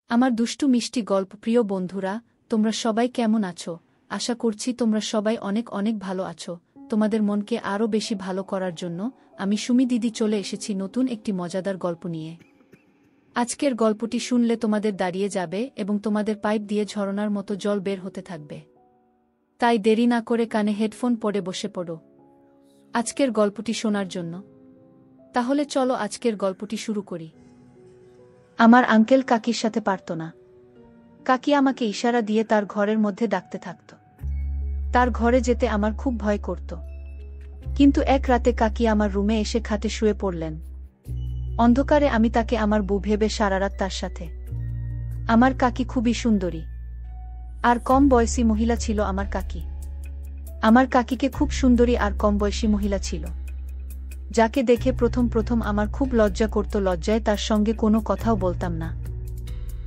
আমার দুষ্টু মিষ্টি গল্প প্রিয় বন্ধুরা, তোমরা সবাই কেমন আছো? আশা করছি তোমরা সবাই অনেক অনেক ভালো আছো। তোমাদের মনকে আরও বেশি ভালো করার জন্য আমি সুমি দিদি চলে এসেছি নতুন একটি মজাদার গল্প নিয়ে। আজকের গল্পটি শুনলে তোমাদের দাঁড়িয়ে যাবে এবং তোমাদের পাইপ দিয়ে ঝরনার মতো জল বের হতে থাকবে। তাই দেরি না করে কানে হেডফোন পরে বসে পড়ো আজকের গল্পটি শোনার জন্য। তাহলে চলো আজকের গল্পটি শুরু করি। আমার আঙ্কেল কাকির সাথে পারত না। কাকি আমাকে ইশারা দিয়ে তার ঘরের মধ্যে ডাকতে থাকত। তার ঘরে যেতে আমার খুব ভয় করত। কিন্তু এক রাতে কাকি আমার রুমে এসে খাটে শুয়ে পড়লেন। অন্ধকারে আমি তাকে আমার বউ ভেবে সারারাত তার সাথে। আমার কাকি খুবই সুন্দরী আর কম বয়সী মহিলা ছিল। আমার কাকিকে খুব সুন্দরী আর কম বয়সী মহিলা ছিল, যাকে দেখে প্রথম প্রথম আমার খুব লজ্জা করত। লজ্জায় তার সঙ্গে কোনো কথাও বলতাম না।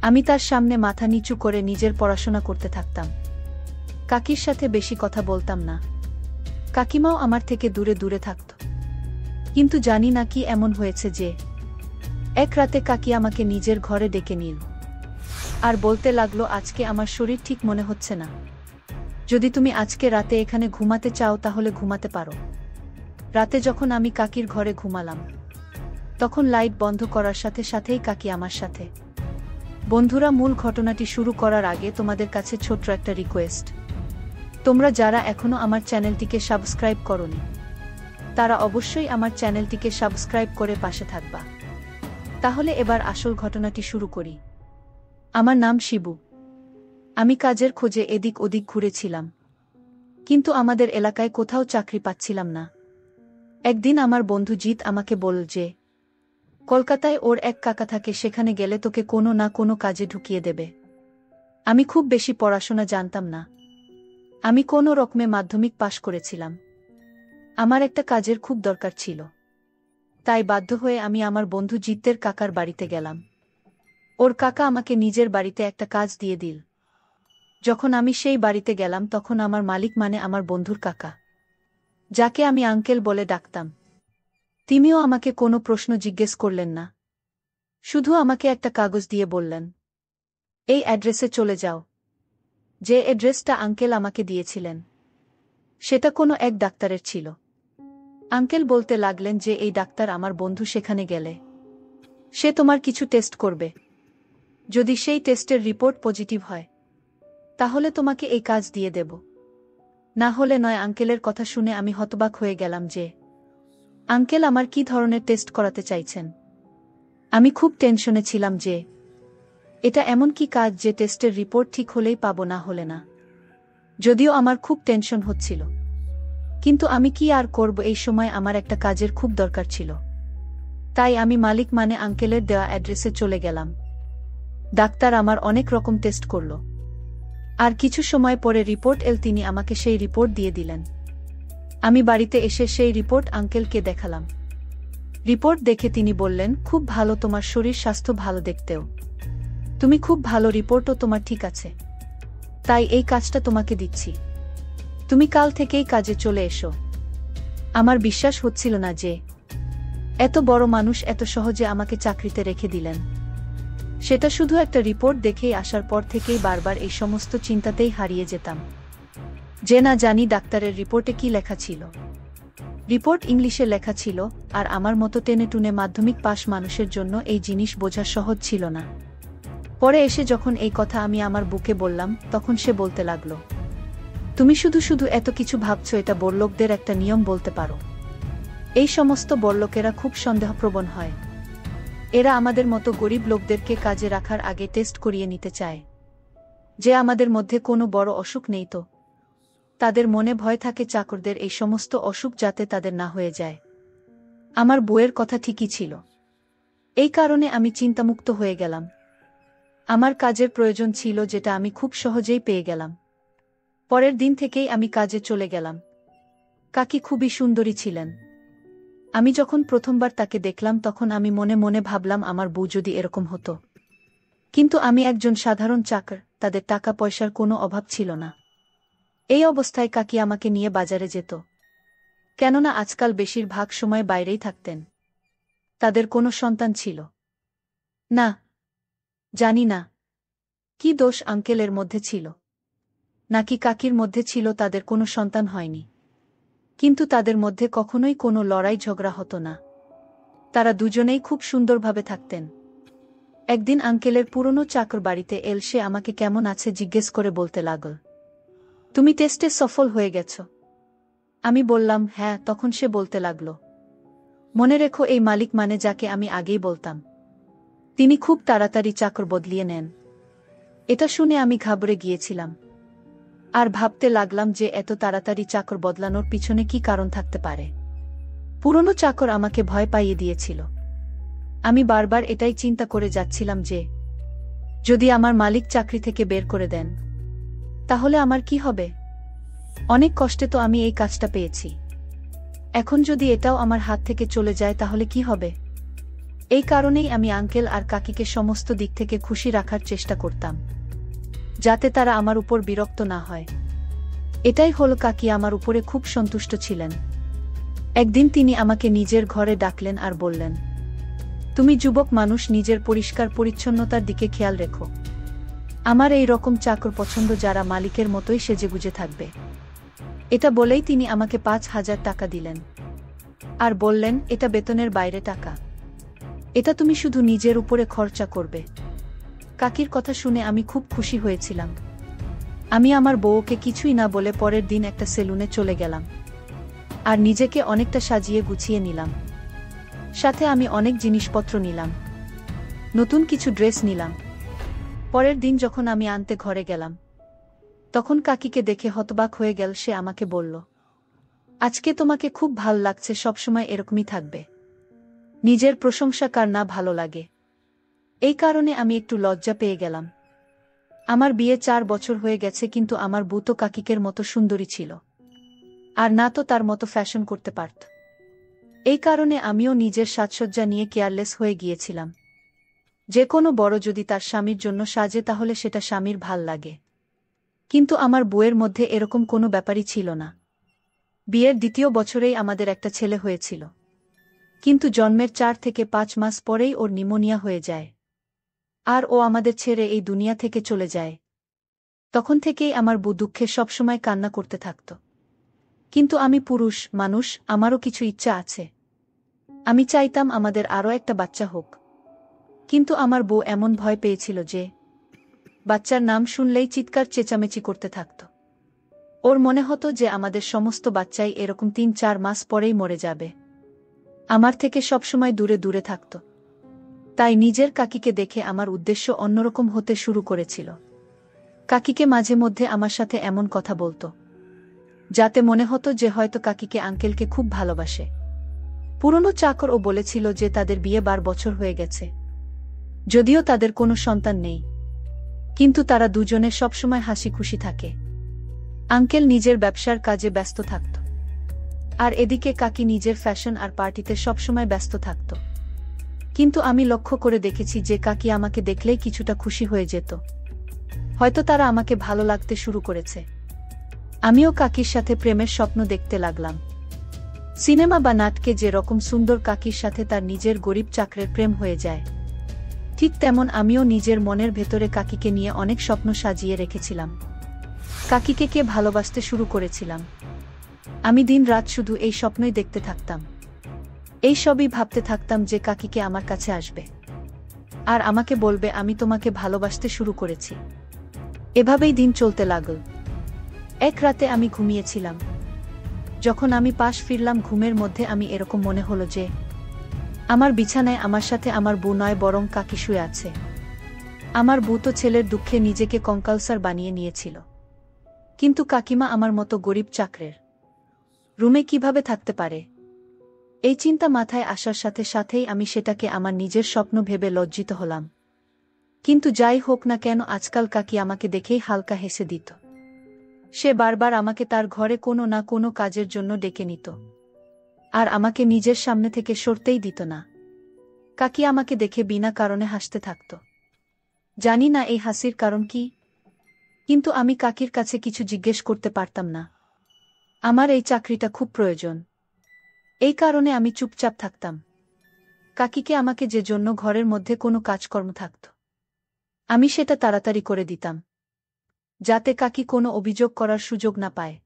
আমি তার সামনে মাথা নিচু করে নিজের পড়াশোনা করতে থাকতাম। কাকির সাথে বেশি কথা বলতাম না। কাকিমাও আমার থেকে দূরে দূরে থাকত। কিন্তু জানি না কি এমন হয়েছে যে এক রাতে কাকি আমাকে নিজের ঘরে ডেকে নিল আর বলতে লাগলো, আজকে আমার শরীর ঠিক মনে হচ্ছে না। যদি তুমি আজকে রাতে এখানে ঘুমাতে চাও তাহলে ঘুমাতে পারো। রাতে যখন আমি কাকির ঘরে ঘুমালাম, তখন লাইট বন্ধ করার সাথে সাথেই কাকি আমার সাথে। বন্ধুরা, মূল ঘটনাটি শুরু করার আগে তোমাদের কাছে ছোট্ট একটা রিকোয়েস্ট। তোমরা যারা এখনো আমার চ্যানেলটিকে সাবস্ক্রাইব করোনি, তারা অবশ্যই আমার চ্যানেলটিকে সাবস্ক্রাইব করে পাশে থাকবা। তাহলে এবার আসল ঘটনাটি শুরু করি। আমার নাম শিবু। আমি কাজের খোঁজে এদিক ওদিক ঘুরেছিলাম, কিন্তু আমাদের এলাকায় কোথাও চাকরি পাচ্ছিলাম না। একদিন আমার বন্ধু জিৎ আমাকে বলল যে কলকাতায় ওর এক কাকা থাকে, সেখানে গেলে তোকে কোনো না কোনো কাজে ঢুকিয়ে দেবে। আমি খুব বেশি পড়াশোনা জানতাম না। আমি কোনো রকমে মাধ্যমিক পাশ করেছিলাম। আমার একটা কাজের খুব দরকার ছিল, তাই বাধ্য হয়ে আমি আমার বন্ধু জিতের কাকার বাড়িতে গেলাম। ওর কাকা আমাকে নিজের বাড়িতে একটা কাজ দিয়ে দিল। যখন আমি সেই বাড়িতে গেলাম, তখন আমার মালিক মানে আমার বন্ধুর কাকা, যাকে আমি আঙ্কেল বলে ডাকতাম, তিনিও আমাকে কোনো প্রশ্ন জিজ্ঞেস করলেন না। শুধু আমাকে একটা কাগজ দিয়ে বললেন, এই অ্যাড্রেসে চলে যাও। যে অ্যাড্রেসটা আঙ্কেল আমাকে দিয়েছিলেন, সেটা কোনো এক ডাক্তারের ছিল। আঙ্কেল বলতে লাগলেন যে এই ডাক্তার আমার বন্ধু, সেখানে গেলে সে তোমার কিছু টেস্ট করবে। যদি সেই টেস্টের রিপোর্ট পজিটিভ হয়, তাহলে তোমাকে এই কাজ দিয়ে দেব, না হলে নয়। আঙ্কেলের কথা শুনে আমি হতবাক হয়ে গেলাম যে আঙ্কেল আমার কি ধরনের টেস্ট করাতে চাইছেন। আমি খুব টেনশনে ছিলাম যে এটা এমন কি কাজ যে টেস্টের রিপোর্ট ঠিক হলেই পাবো, না হলে না। যদিও আমার খুব টেনশন হচ্ছিল, কিন্তু আমি কি আর করব, এই সময় আমার একটা কাজের খুব দরকার ছিল। তাই আমি মালিক মানে আঙ্কেলের দেওয়া অ্যাড্রেসে চলে গেলাম। ডাক্তার আমার অনেক রকম টেস্ট করল, আর কিছু সময় পরে রিপোর্ট এল। তিনি আমাকে সেই রিপোর্ট দিয়ে দিলেন। আমি বাড়িতে এসে সেই রিপোর্ট আঙ্কেলকে দেখালাম। রিপোর্ট দেখে তিনি বললেন, খুব ভালো, তোমার শরীর স্বাস্থ্য ভালো দেখতেও তুমি খুব ভালো, রিপোর্টও তোমার ঠিক আছে, তাই এই কাজটা তোমাকে দিচ্ছি। তুমি কাল থেকেই কাজে চলে এসো। আমার বিশ্বাস হচ্ছিল না যে এত বড় মানুষ এত সহজে আমাকে চাকরিতে রেখে দিলেন। সেটা শুধু একটা রিপোর্ট দেখেই আসার পর থেকেই বারবার এই সমস্ত চিন্তাতেই হারিয়ে যেতাম যে না জানি ডাক্তারের রিপোর্টে কি লেখা ছিল। রিপোর্ট ইংলিশে লেখা ছিল, আর আমার মতো টেনে টুনে মাধ্যমিক পাশ মানুষের জন্য এই জিনিস বোঝা সহজ ছিল না। পরে এসে যখন এই কথা আমি আমার বুকে বললাম, তখন সে বলতে লাগলো, তুমি শুধু শুধু এত কিছু ভাবছো, এটা বড়লোকদের একটা নিয়ম বলতে পারো। এই সমস্ত বড়লোকেরা খুব সন্দেহপ্রবণ হয়। এরা আমাদের মতো গরিব লোকদেরকে কাজে রাখার আগে টেস্ট করিয়ে নিতে চায় যে আমাদের মধ্যে কোনো বড় অসুখ নেই। তো তাদের মনে ভয় থাকে চাকরদের এই সমস্ত অসুখ যাতে তাদের না হয়ে যায়। আমার বউয়ের কথা ঠিকই ছিল। এই কারণে আমি চিন্তামুক্ত হয়ে গেলাম। আমার কাজের প্রয়োজন ছিল, যেটা আমি খুব সহজেই পেয়ে গেলাম। পরের দিন থেকেই আমি কাজে চলে গেলাম। কাকি খুবই সুন্দরী ছিলেন। আমি যখন প্রথমবার তাকে দেখলাম, তখন আমি মনে মনে ভাবলাম, আমার বউ যদি এরকম হতো। কিন্তু আমি একজন সাধারণ চাকর, তাদের টাকা পয়সার কোনো অভাব ছিল না। এই অবস্থায় কাকি আমাকে নিয়ে বাজারে যেত, কেননা আজকাল বেশিরভাগ সময় বাইরেই থাকতেন। তাদের কোনো সন্তান ছিল না। জানি না কি দোষ আঙ্কেলের মধ্যে ছিল? নাকি কাকির মধ্যে ছিল তাদের কোনো সন্তান হয়নি? কিন্তু তাদের মধ্যে কখনোই কোনো লড়াই ঝগড়া হতো না। তারা দুজনেই খুব সুন্দরভাবে থাকতেন। একদিন আঙ্কেলের পুরনো চাকর বাড়িতে এল, সে আমাকে কেমন আছে জিজ্ঞেস করে বলতে লাগল, তুমি টেস্টে সফল হয়ে গেছ? আমি বললাম হ্যাঁ। তখন সে বলতে লাগল, মনে রেখো এই মালিক মানে যাকে আমি আগেই বলতাম, তিনি খুব তাড়াতাড়ি চাকর বদলিয়ে নেন। এটা শুনে আমি ঘাবড়ে গিয়েছিলাম আর ভাবতে লাগলাম যে এত তাড়াতাড়ি চাকর বদলানোর পিছনে কি কারণ থাকতে পারে। পুরনো চাকর আমাকে ভয় পাইয়ে দিয়েছিল। আমি বারবার এটাই চিন্তা করে যাচ্ছিলাম যে যদি আমার মালিক চাকরি থেকে বের করে দেন তাহলে আমার কি হবে? অনেক কষ্টে তো আমি এই কাজটা পেয়েছি, এখন যদি এটাও আমার হাত থেকে চলে যায় তাহলে কি হবে? এই কারণেই আমি আঙ্কেল আর কাকিকে সমস্ত দিক থেকে খুশি রাখার চেষ্টা করতাম, যাতে তারা আমার উপর বিরক্ত না হয়। এটাই হলো, কাকি আমার উপরে খুব সন্তুষ্ট ছিলেন। একদিন তিনি আমাকে নিজের ঘরে ডাকলেন আর বললেন, তুমি যুবক মানুষ, নিজের পরিষ্কার পরিচ্ছন্নতার দিকে খেয়াল রেখো। আমার এই রকম চাকর পছন্দ যারা মালিকের মতোই সেজেগুজে থাকবে। এটা বলেই তিনি আমাকে 5,000 টাকা দিলেন আর বললেন, এটা বেতনের বাইরে টাকা, এটা তুমি শুধু নিজের উপরে খরচা করবে। কাকির কথা শুনে আমি খুব খুশি হয়েছিলাম। আমি আমার বউকে কিছুই না বলে পরের দিন একটা সেলুনে চলে গেলাম আর নিজেকে অনেকটা সাজিয়ে গুছিয়ে নিলাম। সাথে আমি অনেক জিনিসপত্র নিলাম, নতুন কিছু ড্রেস নিলাম। পরের দিন যখন আমি আনতে ঘরে গেলাম তখন কাকিকে দেখে হতবাক হয়ে গেল। সে আমাকে বলল, আজকে তোমাকে খুব ভাল লাগছে, সবসময় এরকমই থাকবে। নিজের প্রশংসা কার না ভালো লাগে? এই কারণে আমি একটু লজ্জা পেয়ে গেলাম। আমার বিয়ে 4 বছর হয়ে গেছে, কিন্তু আমার বউ তো কাকিকের মতো সুন্দরী ছিল, আর না তো তার মতো ফ্যাশন করতে পারত। এই কারণে আমিও নিজের সাজসজ্জা নিয়ে কেয়ারলেস হয়ে গিয়েছিলাম। যে কোনো বড় যদি তার স্বামীর জন্য সাজে তাহলে সেটা স্বামীর ভাল লাগে, কিন্তু আমার বউয়ের মধ্যে এরকম কোনো ব্যাপারই ছিল না। বিয়ের দ্বিতীয় বছরেই আমাদের একটা ছেলে হয়েছিল, কিন্তু জন্মের 4 থেকে 5 মাস পরেই ওর নিউমোনিয়া হয়ে যায় আর ও আমাদের ছেড়ে এই দুনিয়া থেকে চলে যায়। তখন থেকেই আমার বউ দুঃখে সবসময় কান্না করতে থাকত। কিন্তু আমি পুরুষ মানুষ, আমারও কিছু ইচ্ছা আছে। আমি চাইতাম আমাদের আরও একটা বাচ্চা হোক, কিন্তু আমার বউ এমন ভয় পেয়েছিল যে বাচ্চার নাম শুনলেই চিৎকার চেঁচামেচি করতে থাকত। ওর মনে হতো যে আমাদের সমস্ত বাচ্চাই এরকম 3-4 মাস পরেই মরে যাবে। আমার থেকে সবসময় দূরে দূরে থাকত। তাই নিজের কাকিকে দেখে আমার উদ্দেশ্য অন্যরকম হতে শুরু করেছিল। কাকিকে মাঝে মধ্যে আমার সাথে এমন কথা বলতো যাতে মনে হতো যে হয়তো কাকিকে আঙ্কেলকে খুব ভালোবাসে। পুরনো চাকর ও বলেছিল যে তাদের বিয়ে 12 বছর হয়ে গেছে, যদিও তাদের কোনো সন্তান নেই, কিন্তু তারা দুজনে সবসময় হাসি খুশি থাকে। আঙ্কেল নিজের ব্যবসার কাজে ব্যস্ত থাকত আর এদিকে কাকি নিজের ফ্যাশন আর পার্টিতে সবসময় ব্যস্ত থাকত। কিন্তু আমি লক্ষ্য করে দেখেছি যে কাকি আমাকে দেখলেই কিছুটা খুশি হয়ে যেত। হয়তো তারা আমাকে ভালো লাগতে শুরু করেছে। আমিও কাকির সাথে প্রেমের স্বপ্ন দেখতে লাগলাম। সিনেমা বা নাটকে যে রকম সুন্দর কাকির সাথে তার নিজের গরিব চাকরের প্রেম হয়ে যায়, ঠিক তেমন আমিও নিজের মনের ভেতরে কাকিকে নিয়ে অনেক স্বপ্ন সাজিয়ে রেখেছিলাম। কাকিকে কে ভালোবাসতে শুরু করেছিলাম। আমি দিন রাত শুধু এই স্বপ্নই দেখতে থাকতাম। এই সবই ভাবতে থাকতাম যে কাকিকে আমার কাছে আসবে আর আমাকে বলবে, আমি তোমাকে ভালোবাসতে শুরু করেছি। এভাবেই দিন চলতে লাগল। এক রাতে আমি ঘুমিয়েছিলাম। যখন আমি পাশ ফিরলাম ঘুমের মধ্যে, আমি এরকম মনে হলো যে আমার বিছানায় আমার সাথে আমার বউ নয় বরং কাকি শুয়ে আছে। আমার বউ তো ছেলের দুঃখে নিজেকে কঙ্কালসার বানিয়ে নিয়েছিল, কিন্তু কাকিমা আমার মতো গরিব চাকরের রুমে কিভাবে থাকতে পারে? এই চিন্তা মাথায় আসার সাথে সাথেই আমি সেটাকে আমার নিজের স্বপ্ন ভেবে লজ্জিত হলাম। কিন্তু যাই হোক না কেন, আজকাল কাকি আমাকে দেখেই হালকা হেসে দিত। সে বারবার আমাকে তার ঘরে কোনো না কোনো কাজের জন্য ডেকে নিত আর আমাকে নিজের সামনে থেকে সরতেই দিত না। কাকি আমাকে দেখে বিনা কারণে হাসতে থাকত। জানি না এই হাসির কারণ কি, কিন্তু আমি কাকির কাছে কিছু জিজ্ঞেস করতে পারতাম না। আমার এই চাকরিটা খুব প্রয়োজন, এই কারণে আমি চুপচাপ থাকতাম। কাকিকে আমাকে যে জন্য ঘরের মধ্যে কোনো কাজকর্ম থাকত, আমি সেটা তাড়াতাড়ি করে দিতাম, যাতে কাকি কোনো অভিযোগ করার সুযোগ না পায়।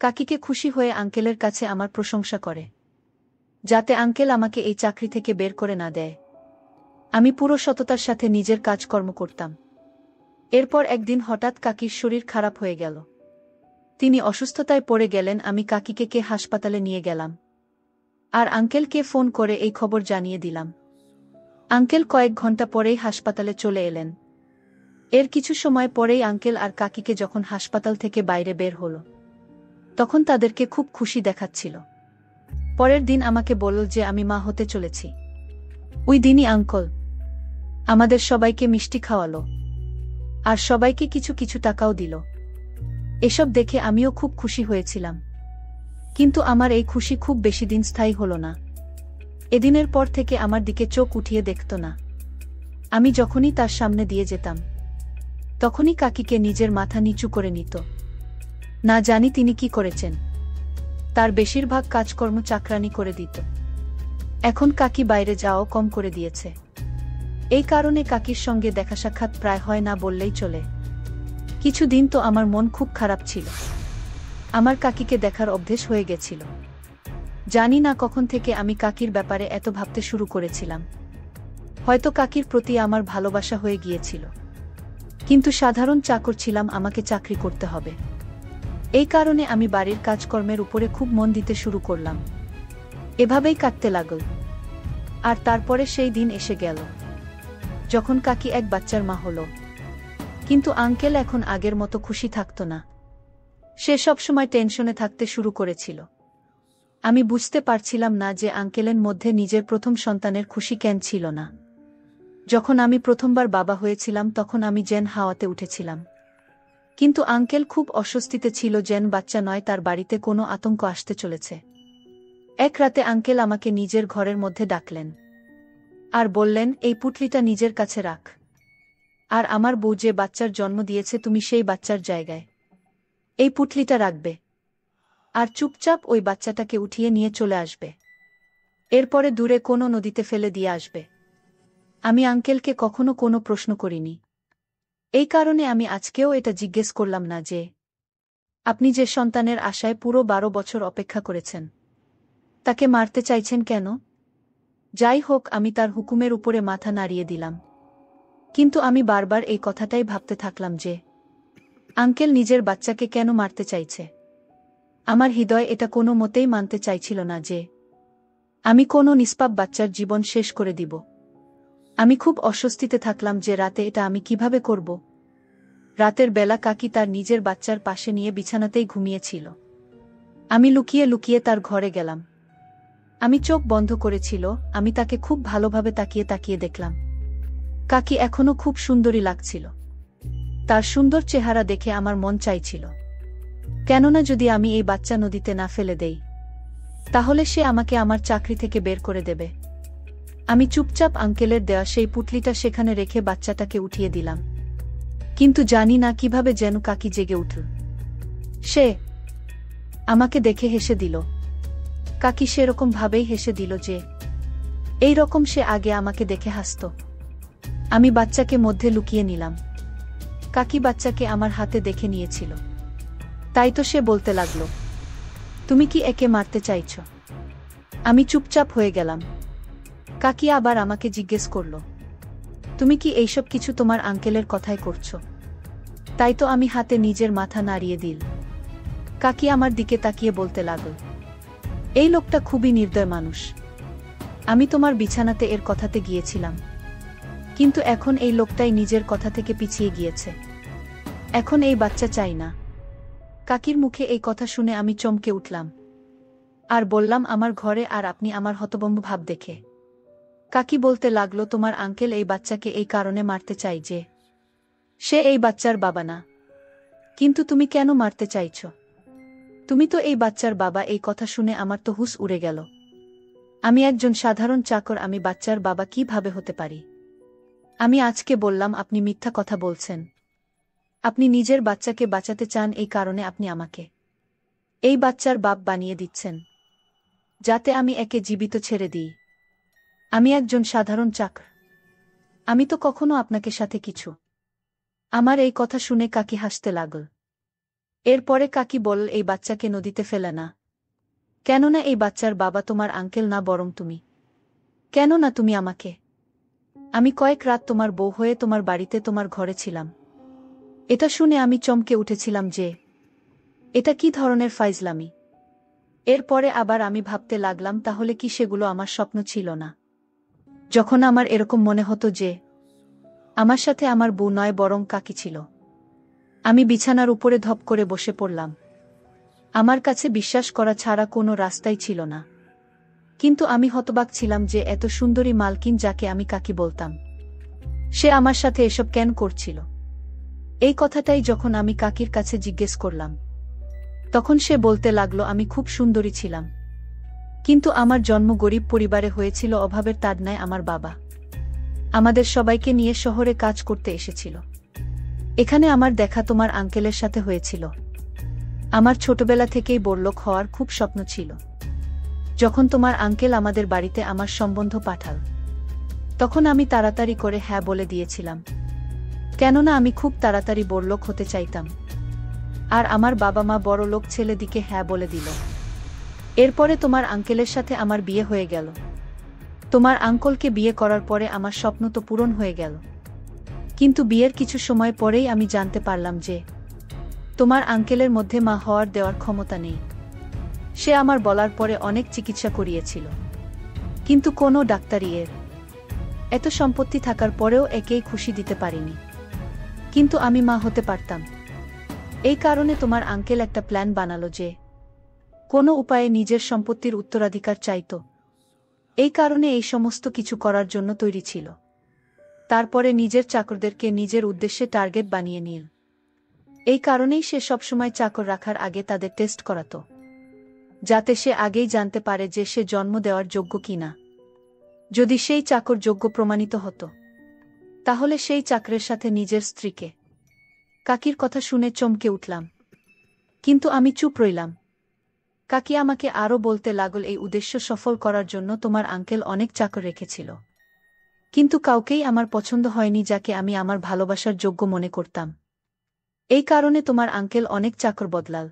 কাকিকে খুশি হয়ে আঙ্কেলের কাছে আমার প্রশংসা করে, যাতে আঙ্কেল আমাকে এই চাকরি থেকে বের করে না দেয়। আমি পুরো সততার সাথে নিজের কাজকর্ম করতাম। এরপর একদিন হঠাৎ কাকির শরীর খারাপ হয়ে গেল। তিনি অসুস্থতায় পড়ে গেলেন। আমি কাকিকে হাসপাতালে নিয়ে গেলাম, আর আঙ্কেলকে ফোন করে এই খবর জানিয়ে দিলাম। আঙ্কেল কয়েক ঘন্টা পরেই হাসপাতালে চলে এলেন। এর কিছু সময় পরেই আঙ্কেল আর কাকিকে যখন হাসপাতাল থেকে বাইরে বের হলো, তখন তাদেরকে খুব খুশি দেখাচ্ছিল। পরের দিন আমাকে বলল যে আমি মা হতে চলেছি। ওই দিনই আঙ্কেল আমাদের সবাইকে মিষ্টি খাওয়ালো, আর সবাইকে কিছু কিছু টাকাও দিল। এসব দেখে আমিও খুব খুশি হয়েছিলাম, কিন্তু আমার এই খুশি খুব বেশি দিন স্থায়ী হলো না। এদিনের পর থেকে আমার দিকে চোখ উঠিয়ে দেখত না। আমি যখনই তার সামনে দিয়ে যেতাম, তখনই কাকিকে নিজের মাথা নিচু করে নিত। না জানি তিনি কি করেছেন, তার বেশিরভাগ কাজকর্ম চাকরানি করে দিত। এখন কাকি বাইরে যাওয়াও কম করে দিয়েছে। এই কারণে কাকির সঙ্গে দেখা সাক্ষাৎ প্রায় হয় না বললেই চলে। কিছুদিন তো আমার মন খুব খারাপ ছিল। আমার কাকিকে দেখার অভ্যেস হয়ে গেছিল। জানি না কখন থেকে আমি কাকির ব্যাপারে এত ভাবতে শুরু করেছিলাম। হয়তো কাকির প্রতি আমার ভালোবাসা হয়ে গিয়েছিল, কিন্তু সাধারণ চাকর ছিলাম, আমাকে চাকরি করতে হবে। এই কারণে আমি বাড়ির কাজকর্মের উপরে খুব মন দিতে শুরু করলাম। এভাবেই কাটতে লাগল। আর তারপরে সেই দিন এসে গেল যখন কাকি এক বাচ্চার মা হলো। কিন্তু আঙ্কেল এখন আগের মতো খুশি থাকত না। সে সবসময় টেনশনে থাকতে শুরু করেছিল। আমি বুঝতে পারছিলাম না যে আঙ্কেলের মধ্যে নিজের প্রথম সন্তানের খুশি কেন ছিল না। যখন আমি প্রথমবার বাবা হয়েছিলাম, তখন আমি যেন হাওয়াতে উঠেছিলাম। কিন্তু আঙ্কেল খুব অস্বস্তিতে ছিল, যেন বাচ্চা নয়, তার বাড়িতে কোনো আতঙ্ক আসতে চলেছে। এক রাতে আঙ্কেল আমাকে নিজের ঘরের মধ্যে ডাকলেন আর বললেন, এই পুটলিটা নিজের কাছে রাখ, আর আমার বউ যে বাচ্চার জন্ম দিয়েছে, তুমি সেই বাচ্চার জায়গায় এই পুটলিটা রাখবে, আর চুপচাপ ওই বাচ্চাটাকে উঠিয়ে নিয়ে চলে আসবে। এরপরে দূরে কোনো নদীতে ফেলে দিয়ে আসবে। আমি আঙ্কেলকে কখনো কোনো প্রশ্ন করিনি। এই কারণে আমি আজকেও এটা জিজ্ঞেস করলাম না যে আপনি যে সন্তানের আশায় পুরো 12 বছর অপেক্ষা করেছেন, তাকে মারতে চাইছেন কেন? যাই হোক, আমি তার হুকুমের উপরে মাথা নাড়িয়ে দিলাম। কিন্তু আমি বারবার এই কথাটাই ভাবতে থাকলাম যে আঙ্কেল নিজের বাচ্চাকে কেন মারতে চাইছে। আমার হৃদয় এটা কোনো মতেই মানতে চাইছিল না যে আমি কোনো নিষ্পাপ বাচ্চার জীবন শেষ করে দিব। আমি খুব অস্বস্তিতে থাকলাম যে রাতে এটা আমি কিভাবে করব। রাতের বেলা কাকি তার নিজের বাচ্চার পাশে নিয়ে বিছানাতেই ঘুমিয়েছিল। আমি লুকিয়ে লুকিয়ে তার ঘরে গেলাম। আমি চোখ বন্ধ করেছিল। আমি তাকে খুব ভালোভাবে তাকিয়ে তাকিয়ে দেখলাম। কাকি এখনো খুব সুন্দরী লাগছিল। তার সুন্দর চেহারা দেখে আমার মন চাইছিল, কেননা যদি আমি এই বাচ্চা নদীতে না ফেলে দেই, তাহলে সে আমাকে আমার চাকরি থেকে বের করে দেবে। আমি চুপচাপ আঙ্কেলের দেওয়া সেই পুটলিটা সেখানে রেখে বাচ্চাটাকে উঠিয়ে দিলাম। কিন্তু জানি না কিভাবে যেন কাকি জেগে উঠল। সে আমাকে দেখে হেসে দিল। কাকি সেরকম ভাবেই হেসে দিল যে এই রকম সে আগে আমাকে দেখে হাসত। আমি বাচ্চাকে মধ্যে লুকিয়ে নিলাম। কাকি বাচ্চাকে আমার হাতে দেখে নিয়েছিল। তাই তো সে বলতে লাগলো, তুমি কি একে মারতে চাইছ? আমি চুপচাপ হয়ে গেলাম। কাকি আবার আমাকে জিজ্ঞেস করল, তুমি কি এইসব কিছু তোমার আঙ্কেলের কথাই করছো? তাই তো আমি হাতে নিজের মাথা নাড়িয়ে দিল। কাকি আমার দিকে তাকিয়ে বলতে লাগল, এই লোকটা খুবই নির্দয় মানুষ। আমি তোমার বিছানাতে এর কথাতে গিয়েছিলাম, কিন্তু এখন এই লোকটাই নিজের কথা থেকে পিছিয়ে গিয়েছে। এখন এই বাচ্চা চাই না। কাকির মুখে এই কথা শুনে আমি চমকে উঠলাম আর বললাম, আমার ঘরে আর আপনি আমার হতভম্ব ভাব দেখে। কাকি বলতে লাগলো, তোমার আঙ্কেল এই বাচ্চাকে এই কারণে মারতে চাই যে সে এই বাচ্চার বাবা না। কিন্তু তুমি কেন মারতে চাইছ? তুমি তো এই বাচ্চার বাবা। এই কথা শুনে আমার তো হুঁশ উড়ে গেল। আমি একজন সাধারণ চাকর, আমি বাচ্চার বাবা কিভাবে হতে পারি? আমি আজকে বললাম, আপনি মিথ্যা কথা বলছেন। আপনি নিজের বাচ্চাকে বাঁচাতে চান, এই কারণে আপনি আমাকে এই বাচ্চার বাপ বানিয়ে দিচ্ছেন, যাতে আমি একে জীবিত ছেড়ে দিই। আমি একজন সাধারণ চাকর। আমি তো কখনো আপনাকে সাথে কিছু। আমার এই কথা শুনে কাকি হাসতে লাগল। এরপরে কাকি বলল, এই বাচ্চাকে নদীতে ফেলে না। কেননা এই বাচ্চার বাবা তোমার আঙ্কেল না, বরং তুমি। কেন না তুমি আমাকে? আমি কয়েক রাত তোমার বউ হয়ে তোমার বাড়িতে তোমার ঘরে ছিলাম। এটা শুনে আমি চমকে উঠেছিলাম যে এটা কি ধরনের ফাইজলামি। এরপরে আবার আমি ভাবতে লাগলাম, তাহলে কি সেগুলো আমার স্বপ্ন ছিল না? যখন আমার এরকম মনে হতো যে আমার সাথে আমার বউ নয় বরং কাকি ছিল, আমি বিছানার উপরে ধপ করে বসে পড়লাম। আমার কাছে বিশ্বাস করা ছাড়া কোনো রাস্তাই ছিল না। কিন্তু আমি হতবাক ছিলাম যে এত সুন্দরী মালকিন, যাকে আমি কাকি বলতাম, সে আমার সাথে এসব কেন করছিল। এই কথাটাই যখন আমি কাকির কাছে জিজ্ঞেস করলাম, তখন সে বলতে লাগলো, আমি খুব সুন্দরী ছিলাম, কিন্তু আমার জন্ম গরিব পরিবারে হয়েছিল। অভাবের তাড়নায় আমার বাবা আমাদের সবাইকে নিয়ে শহরে কাজ করতে এসেছিল। এখানে আমার দেখা তোমার আঙ্কেলের সাথে হয়েছিল। আমার ছোটবেলা থেকেই বড়লোক হওয়ার খুব স্বপ্ন ছিল। যখন তোমার আঙ্কেল আমাদের বাড়িতে আমার সম্বন্ধ পাঠাল, তখন আমি তাড়াতাড়ি করে হ্যাঁ বলে দিয়েছিলাম, কেননা আমি খুব তাড়াতাড়ি বড়লোক হতে চাইতাম। আর আমার বাবা মা বড়লোক ছেলে দিকে হ্যাঁ বলে দিল। এরপরে তোমার আঙ্কেলের সাথে আমার বিয়ে হয়ে গেল। তোমার আঙ্কেলকে বিয়ে করার পরে আমার স্বপ্ন তো পূরণ হয়ে গেল। কিন্তু বিয়ের কিছু সময় পরেই আমি জানতে পারলাম যে তোমার আঙ্কেলের মধ্যে মা হওয়ার দেওয়ার ক্ষমতা নেই। সে আমার বলার পরে অনেক চিকিৎসা করিয়েছিল, কিন্তু কোনো ডাক্তারই এত সম্পত্তি থাকার পরেও একেই খুশি দিতে পারিনি। কিন্তু আমি মা হতে পারতাম। এই কারণে তোমার আঙ্কেল একটা প্ল্যান বানালো যে কোনো উপায়ে নিজের সম্পত্তির উত্তরাধিকার চাইত। এই কারণে এই সমস্ত কিছু করার জন্য তৈরি ছিল। তারপরে নিজের চাকরদেরকে নিজের উদ্দেশ্যে টার্গেট বানিয়ে নিল। এই কারণেই সে সবসময় চাকর রাখার আগে তাদের টেস্ট করাত, যাতে সে আগেই জানতে পারে যে সে জন্ম দেওয়ার যোগ্য কিনা। যদি সেই চাকর যোগ্য প্রমাণিত হতো, তাহলে সেই চাকরের সাথে নিজের স্ত্রীকে। কাকির কথা শুনে চমকে উঠলাম, কিন্তু আমি চুপ রইলাম। কাকি আমাকে আরও বলতে লাগল, এই উদ্দেশ্য সফল করার জন্য তোমার আঙ্কেল অনেক চাকর রেখেছিল, কিন্তু কাউকেই আমার পছন্দ হয়নি যাকে আমি আমার ভালোবাসার যোগ্য মনে করতাম। এই কারণে তোমার আঙ্কেল অনেক চাকর বদলাল।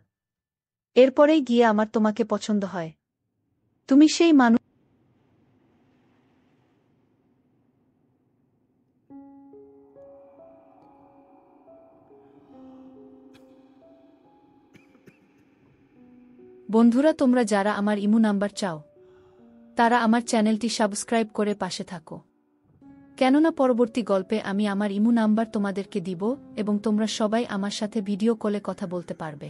এরপরেই গিয়ে আমার তোমাকে পছন্দ হয়। তুমি সেই মানুষ। বন্ধুরা, তোমরা যারা আমার ইমো নাম্বার চাও, তারা আমার চ্যানেলটি সাবস্ক্রাইব করে পাশে থাকো। কেননা পরবর্তী গল্পে আমি আমার ইমো নাম্বার তোমাদেরকে দিব এবং তোমরা সবাই আমার সাথে ভিডিও কলে কথা বলতে পারবে।